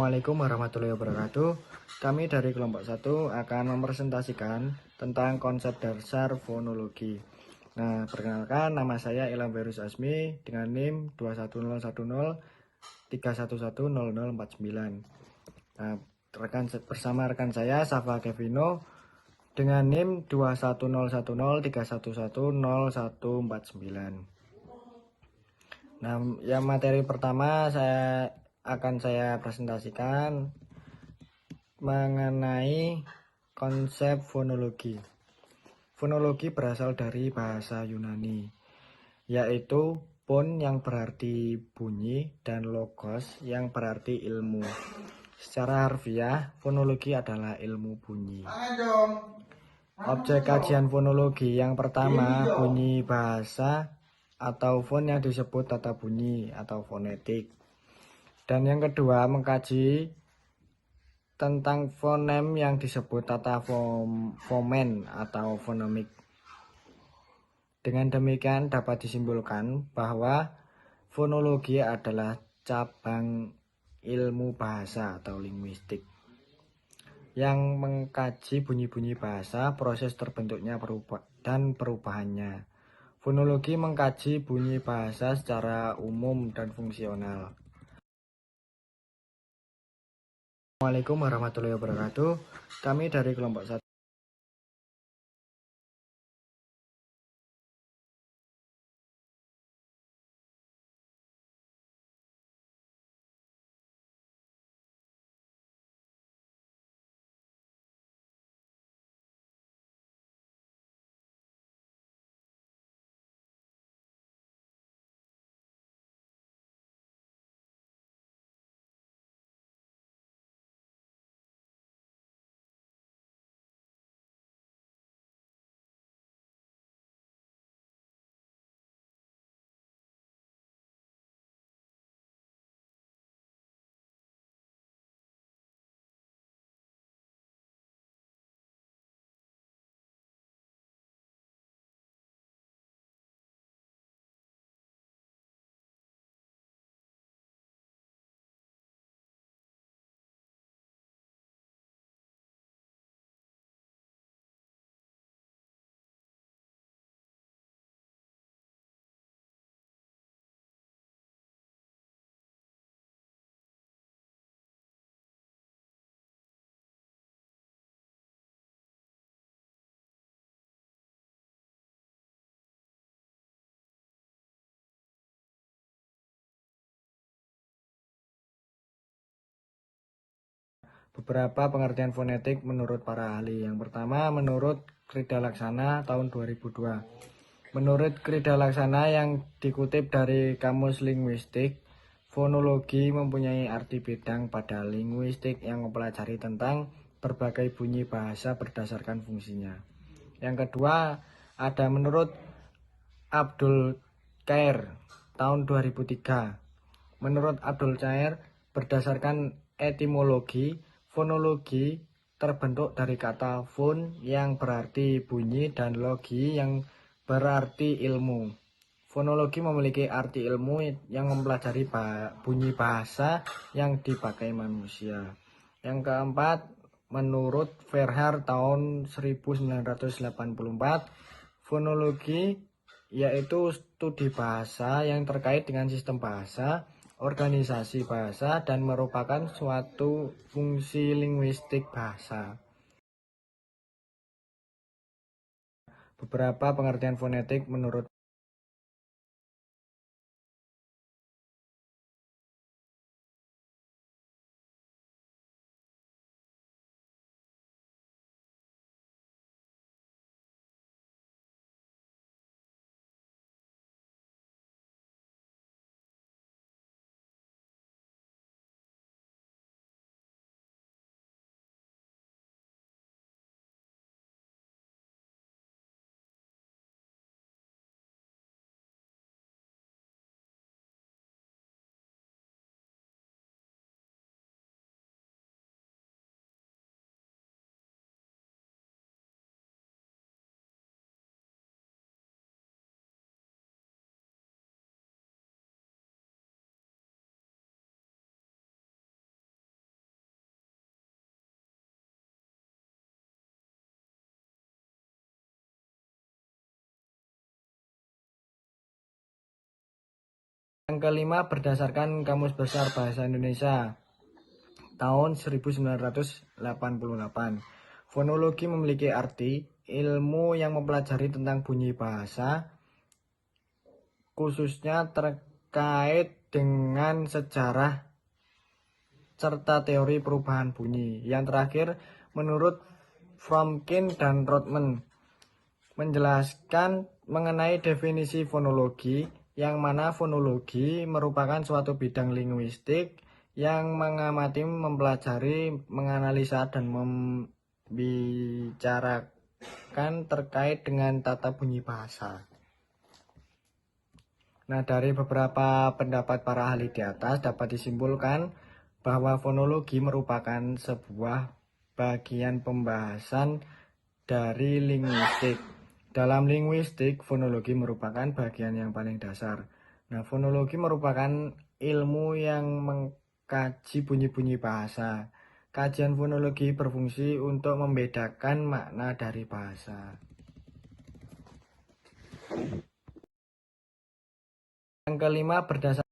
Assalamualaikum warahmatullahi wabarakatuh. Kami dari kelompok 1 akan mempresentasikan tentang konsep dasar fonologi. Nah, perkenalkan, nama saya Ilham Verus Asmi dengan NIM 2101031100049. Nah, bersama rekan saya Safa Kevino dengan NIM 2101031100149. Nah, yang materi pertama akan saya presentasikan mengenai konsep fonologi. Fonologi berasal dari bahasa Yunani, yaitu pon yang berarti bunyi dan logos yang berarti ilmu. Secara harfiah, fonologi adalah ilmu bunyi. Objek kajian fonologi yang pertama, bunyi bahasa atau fon yang disebut tata bunyi atau fonetik. Dan yang kedua, mengkaji tentang fonem yang disebut tata fomen atau fonemik. Dengan demikian dapat disimpulkan bahwa fonologi adalah cabang ilmu bahasa atau linguistik yang mengkaji bunyi-bunyi bahasa, proses terbentuknya dan perubahannya. Fonologi mengkaji bunyi bahasa secara umum dan fungsional. Assalamualaikum warahmatullahi wabarakatuh. Kami dari kelompok 1. Beberapa pengertian fonetik menurut para ahli. Yang pertama, menurut Krida Laksana tahun 2002. Menurut Krida Laksana yang dikutip dari Kamus Linguistik, fonologi mempunyai arti bidang pada linguistik yang mempelajari tentang berbagai bunyi bahasa berdasarkan fungsinya. Yang kedua, ada menurut Abdul Khair tahun 2003. Menurut Abdul Khair, berdasarkan etimologi, fonologi terbentuk dari kata fon yang berarti bunyi dan logi yang berarti ilmu. Fonologi memiliki arti ilmu yang mempelajari bunyi bahasa yang dipakai manusia. Yang keempat, menurut Verhaer tahun 1984, fonologi yaitu studi bahasa yang terkait dengan sistem bahasa, organisasi bahasa, dan merupakan suatu fungsi linguistik bahasa. Beberapa pengertian fonetik menurut Yang kelima, berdasarkan Kamus Besar Bahasa Indonesia tahun 1988. Fonologi memiliki arti ilmu yang mempelajari tentang bunyi bahasa, khususnya terkait dengan sejarah serta teori perubahan bunyi. Yang terakhir, menurut Fromkin dan Rodman, menjelaskan mengenai definisi fonologi, yang mana fonologi merupakan suatu bidang linguistik yang mengamati, mempelajari, menganalisa, dan membicarakan terkait dengan tata bunyi bahasa. Nah, dari beberapa pendapat para ahli di atas dapat disimpulkan bahwa fonologi merupakan sebuah bagian pembahasan dari linguistik. Dalam linguistik, fonologi merupakan bagian yang paling dasar. Nah, fonologi merupakan ilmu yang mengkaji bunyi-bunyi bahasa. Kajian fonologi berfungsi untuk membedakan makna dari bahasa. Yang kelima, berdasarkan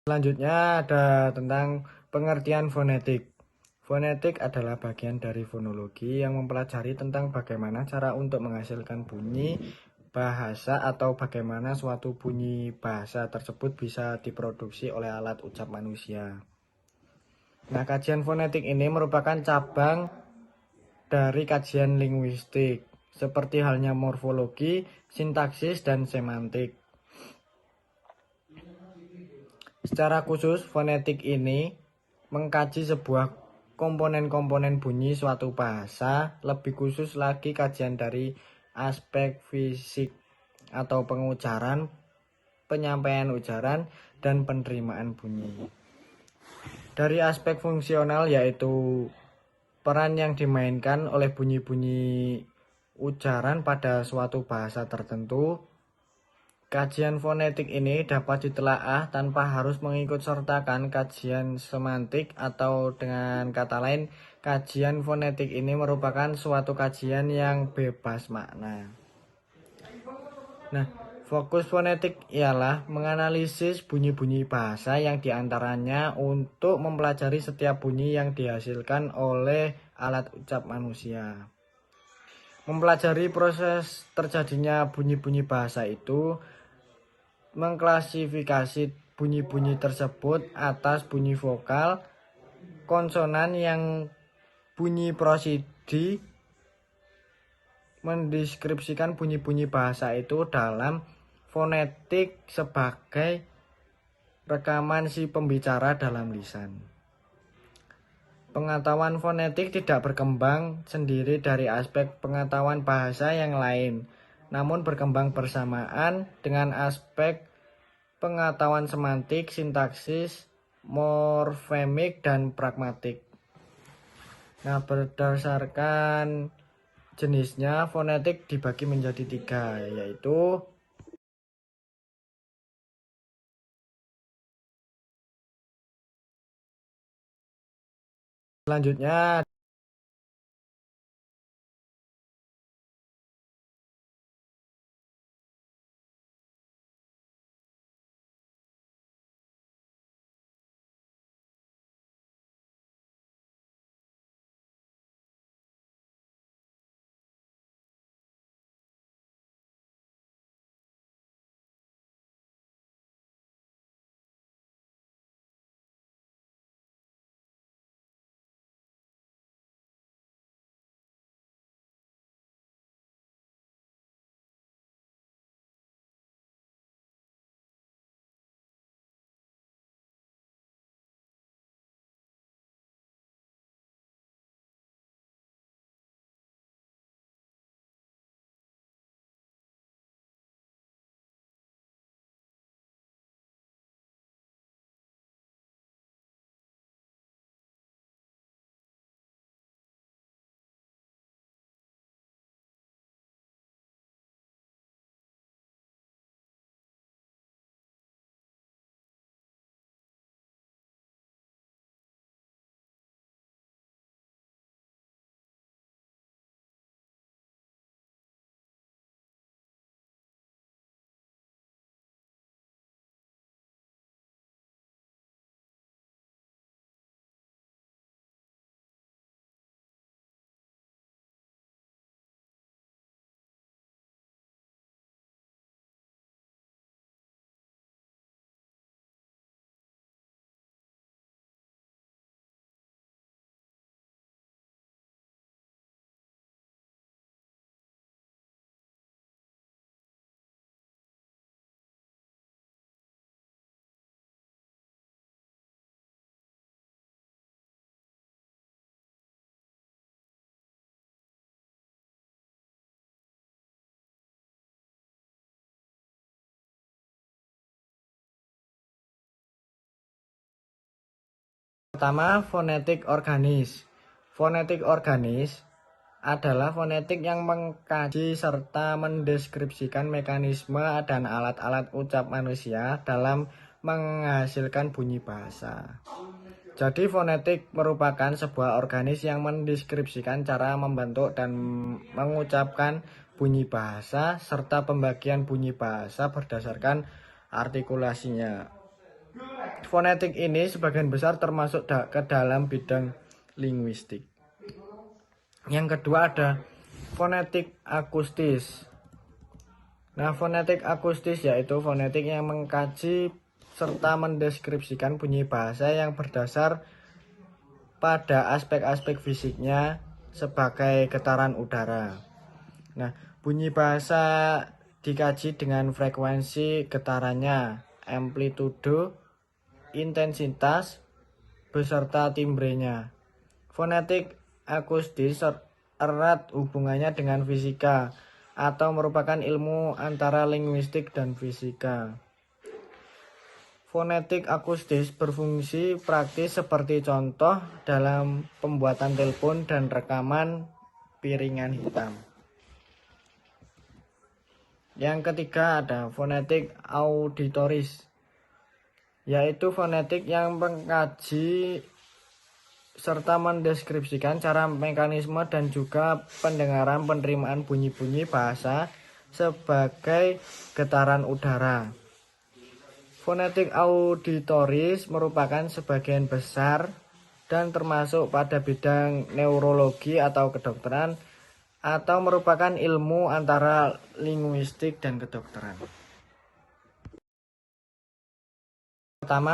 selanjutnya ada tentang pengertian fonetik. Fonetik adalah bagian dari fonologi yang mempelajari tentang bagaimana cara untuk menghasilkan bunyi bahasa atau bagaimana suatu bunyi bahasa tersebut bisa diproduksi oleh alat ucap manusia. Nah, kajian fonetik ini merupakan cabang dari kajian linguistik, seperti halnya morfologi, sintaksis, dan semantik. Secara khusus, fonetik ini mengkaji sebuah komponen-komponen bunyi suatu bahasa, lebih khusus lagi kajian dari aspek fisik atau pengucaran, penyampaian ucaran, dan penerimaan bunyi. Dari aspek fungsional, yaitu peran yang dimainkan oleh bunyi-bunyi ucaran pada suatu bahasa tertentu. Kajian fonetik ini dapat ditelaah tanpa harus mengikut sertakan kajian semantik, atau dengan kata lain, kajian fonetik ini merupakan suatu kajian yang bebas makna. Nah, fokus fonetik ialah menganalisis bunyi-bunyi bahasa yang diantaranya untuk mempelajari setiap bunyi yang dihasilkan oleh alat ucap manusia. Mempelajari proses terjadinya bunyi-bunyi bahasa itu, mengklasifikasi bunyi-bunyi tersebut atas bunyi vokal, konsonan yang bunyi prosidi, mendeskripsikan bunyi-bunyi bahasa itu dalam fonetik sebagai rekaman si pembicara dalam lisan. Pengetahuan fonetik tidak berkembang sendiri dari aspek pengetahuan bahasa yang lain, namun berkembang bersamaan dengan aspek pengetahuan semantik, sintaksis, morfemik, dan pragmatik. Nah, berdasarkan jenisnya, fonetik dibagi menjadi 3, yaitu selanjutnya Pertama, fonetik organis. Fonetik organis adalah fonetik yang mengkaji serta mendeskripsikan mekanisme dan alat-alat ucap manusia dalam menghasilkan bunyi bahasa. Jadi fonetik merupakan sebuah organisme yang mendeskripsikan cara membentuk dan mengucapkan bunyi bahasa serta pembagian bunyi bahasa berdasarkan artikulasinya. Fonetik ini sebagian besar termasuk ke dalam bidang linguistik. Yang kedua ada fonetik akustis. Nah, fonetik akustis yaitu fonetik yang mengkaji serta mendeskripsikan bunyi bahasa yang berdasar pada aspek-aspek fisiknya sebagai getaran udara. Nah, bunyi bahasa dikaji dengan frekuensi getarannya, amplitudo, intensitas, beserta timbrenya. Fonetik akustis erat hubungannya dengan fisika atau merupakan ilmu antara linguistik dan fisika. Fonetik akustis berfungsi praktis seperti contoh dalam pembuatan telepon dan rekaman piringan hitam. Yang ketiga ada fonetik auditoris, yaitu fonetik yang mengkaji serta mendeskripsikan cara mekanisme dan juga pendengaran penerimaan bunyi-bunyi bahasa sebagai getaran udara. Fonetik auditoris merupakan sebagian besar dan termasuk pada bidang neurologi atau kedokteran atau merupakan ilmu antara linguistik dan kedokteran. Pertama,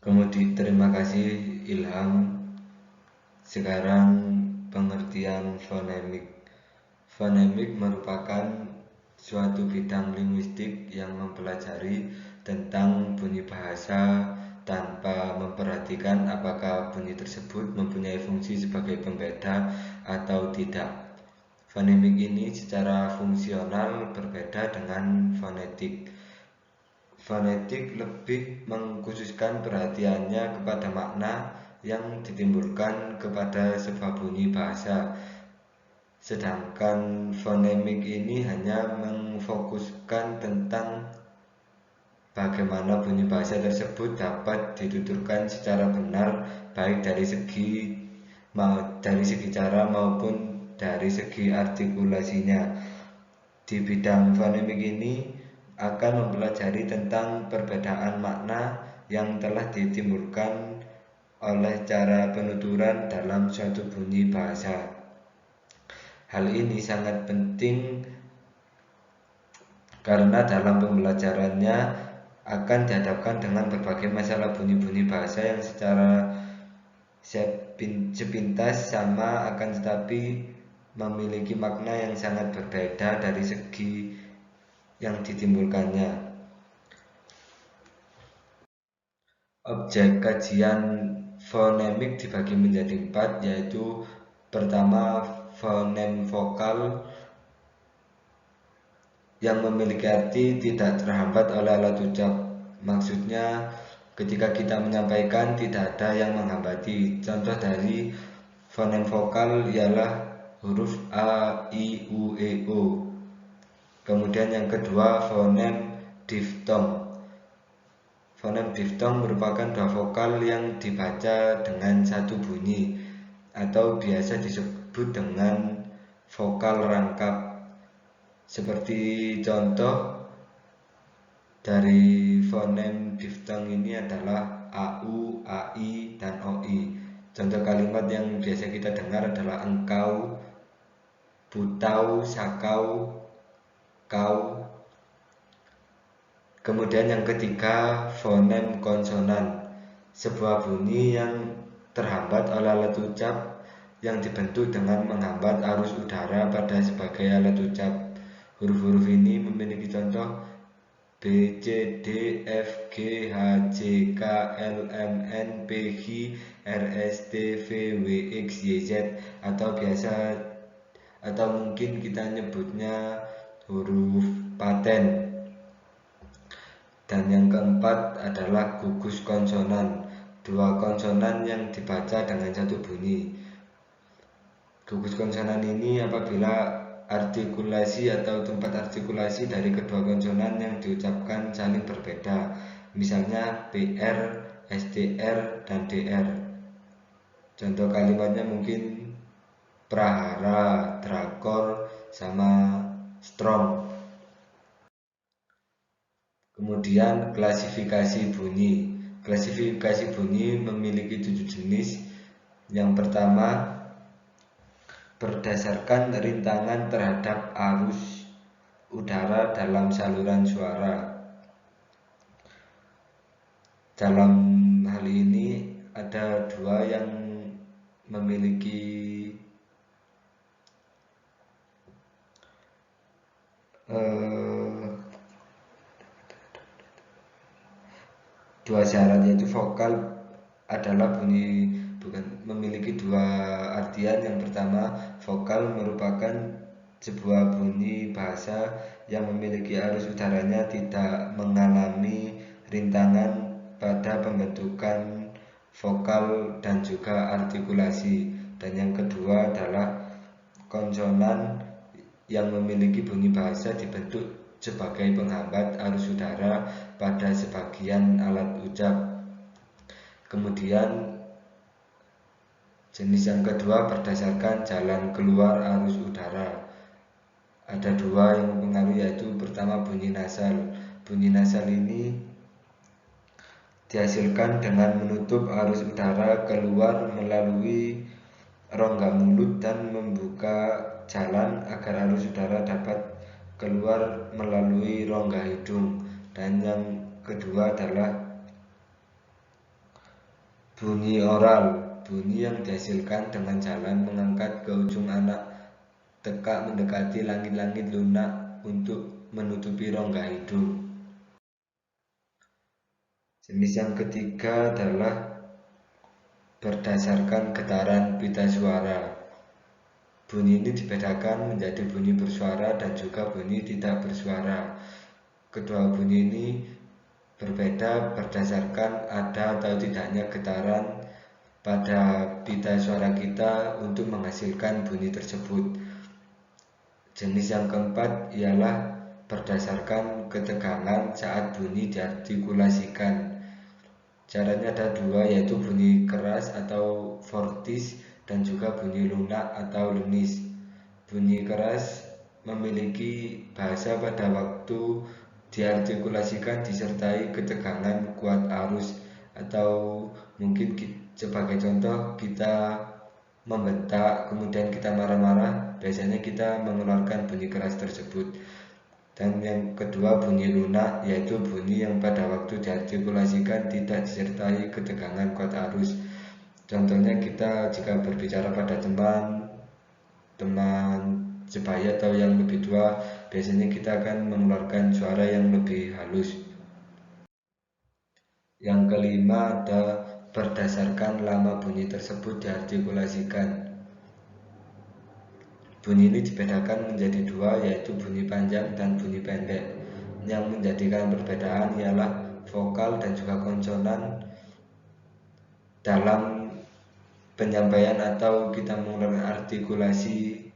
Kemudian terima kasih Ilham. Sekarang pengertian fonemik. Fonemik merupakan suatu bidang linguistik yang mempelajari tentang bunyi bahasa tanpa memperhatikan apakah bunyi tersebut mempunyai fungsi sebagai pembeda atau tidak. Fonemik ini secara fungsional berbeda dengan fonetik. Fonetik lebih mengkhususkan perhatiannya kepada makna yang ditimbulkan kepada sebuah bunyi bahasa, sedangkan fonemik ini hanya memfokuskan tentang bagaimana bunyi bahasa tersebut dapat dituturkan secara benar, baik dari segi cara maupun dari segi artikulasinya. Di bidang fonemik ini akan mempelajari tentang perbedaan makna yang telah ditimbulkan oleh cara penuturan dalam suatu bunyi bahasa. Hal ini sangat penting karena dalam pembelajarannya akan dihadapkan dengan berbagai masalah bunyi-bunyi bahasa yang secara sepintas sama akan tetapi memiliki makna yang sangat berbeda dari segi yang ditimbulkannya. Objek kajian fonemik dibagi menjadi 4, yaitu pertama fonem vokal yang memiliki arti tidak terhambat oleh alat ucap. Maksudnya ketika kita menyampaikan tidak ada yang menghambati. Contoh dari fonem vokal ialah huruf A, I, U, E, O. Kemudian yang kedua fonem diftong. Fonem diftong merupakan dua vokal yang dibaca dengan satu bunyi atau biasa disebut dengan vokal rangkap. Seperti contoh dari fonem diftong ini adalah AU, AI, dan OI. Contoh kalimat yang biasa kita dengar adalah engkau, butau, sakau, kau. Kemudian yang ketiga fonem konsonan, sebuah bunyi yang terhambat oleh alat ucap yang dibentuk dengan menghambat arus udara pada sebagai alat ucap. Huruf-huruf ini memiliki contoh B, C, D, F, G, H, J, K, L, M, N, P, Q, R, S, T, V, W, X, Y, Z, atau mungkin kita nyebutnya huruf paten. Dan yang keempat adalah gugus konsonan, dua konsonan yang dibaca dengan satu bunyi. Gugus konsonan ini apabila artikulasi atau tempat artikulasi dari kedua konsonan yang diucapkan saling berbeda, misalnya BR, SDR, dan DR. Contoh kalimatnya mungkin prahara, drakor, sama strong. Kemudian klasifikasi bunyi. Klasifikasi bunyi memiliki 7 jenis. Yang pertama, berdasarkan rintangan terhadap arus udara dalam saluran suara. Dalam hal ini ada dua yang memiliki dua syarat, yaitu vokal adalah bunyi memiliki dua artian. Yang pertama, vokal merupakan sebuah bunyi bahasa yang memiliki arus udaranya tidak mengalami rintangan pada pembentukan vokal dan juga artikulasi. Dan yang kedua adalah konsonan yang memiliki bunyi bahasa dibentuk sebagai penghambat arus udara pada sebagian alat ucap. Kemudian jenis yang kedua berdasarkan jalan keluar arus udara. Ada dua yang mempengaruhi, yaitu pertama bunyi nasal. Bunyi nasal ini dihasilkan dengan menutup arus udara keluar melalui rongga mulut dan membuka jalan agar arus udara dapat keluar melalui rongga hidung. Dan yang kedua adalah bunyi oral, bunyi yang dihasilkan dengan jalan mengangkat ke ujung anak tekak mendekati langit-langit lunak untuk menutupi rongga hidung. Jenis yang ketiga adalah berdasarkan getaran pita suara. Bunyi ini dibedakan menjadi bunyi bersuara dan juga bunyi tidak bersuara. Kedua bunyi ini berbeda berdasarkan ada atau tidaknya getaran pada pita suara kita untuk menghasilkan bunyi tersebut. Jenis yang keempat ialah berdasarkan ketegangan saat bunyi diartikulasikan. Caranya ada dua, yaitu bunyi keras atau fortis dan juga bunyi lunak atau lenis. Bunyi keras memiliki bahasa pada waktu diartikulasikan disertai ketegangan kuat arus, atau mungkin sebagai contoh kita membentak, kemudian kita marah-marah, biasanya kita mengeluarkan bunyi keras tersebut. Dan yang kedua bunyi lunak, yaitu bunyi yang pada waktu diartikulasikan tidak disertai ketegangan kuat arus. Contohnya kita jika berbicara pada teman sebaya atau yang lebih tua, biasanya kita akan mengeluarkan suara yang lebih halus. Yang kelima ada berdasarkan lama bunyi tersebut diartikulasikan. Bunyi ini dibedakan menjadi dua, yaitu bunyi panjang dan bunyi pendek. Yang menjadikan perbedaan ialah vokal dan juga konsonan dalam penyampaian atau kita menggunakan artikulasi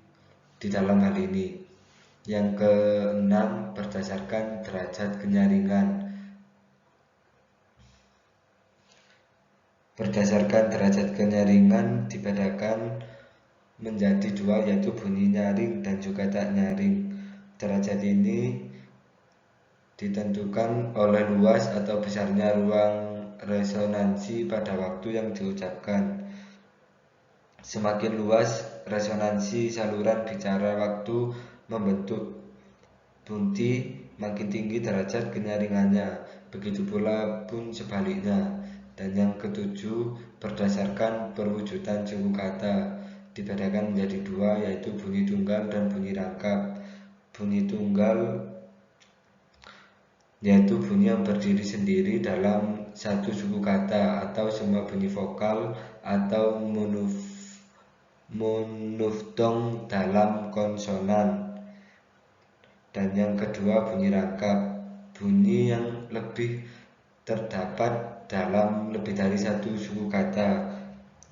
di dalam hal ini. Yang keenam, berdasarkan derajat kenyaringan. Berdasarkan derajat kenyaringan dibedakan menjadi dua, yaitu bunyi nyaring dan juga tak nyaring. Derajat ini ditentukan oleh luas atau besarnya ruang resonansi pada waktu yang diucapkan. Semakin luas resonansi saluran bicara waktu membentuk bunyi, makin tinggi derajat kenyaringannya. Begitu pula pun sebaliknya. Dan yang ketujuh, berdasarkan perwujudan suku kata dibedakan menjadi dua, yaitu bunyi tunggal dan bunyi rangkap. Bunyi tunggal yaitu bunyi yang berdiri sendiri dalam satu suku kata atau semua bunyi vokal atau monoftong dalam konsonan. Dan yang kedua bunyi rangkap, bunyi yang lebih terdapat dalam lebih dari satu suku kata.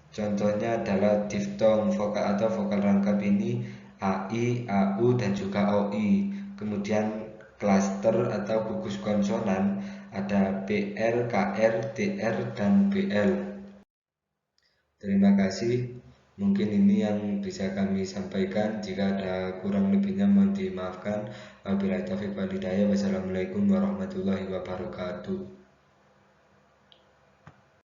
Contohnya adalah diftong, vokal atau vokal rangkap ini AI, AU dan juga OI. Kemudian klaster atau gugus konsonan ada PR, KR, TR dan BL. Terima kasih. Mungkin ini yang bisa kami sampaikan. Jika ada kurang lebihnya mohon dimaafkan. Wabillahi taufiq wal hidayah. Wassalamualaikum warahmatullahi wabarakatuh.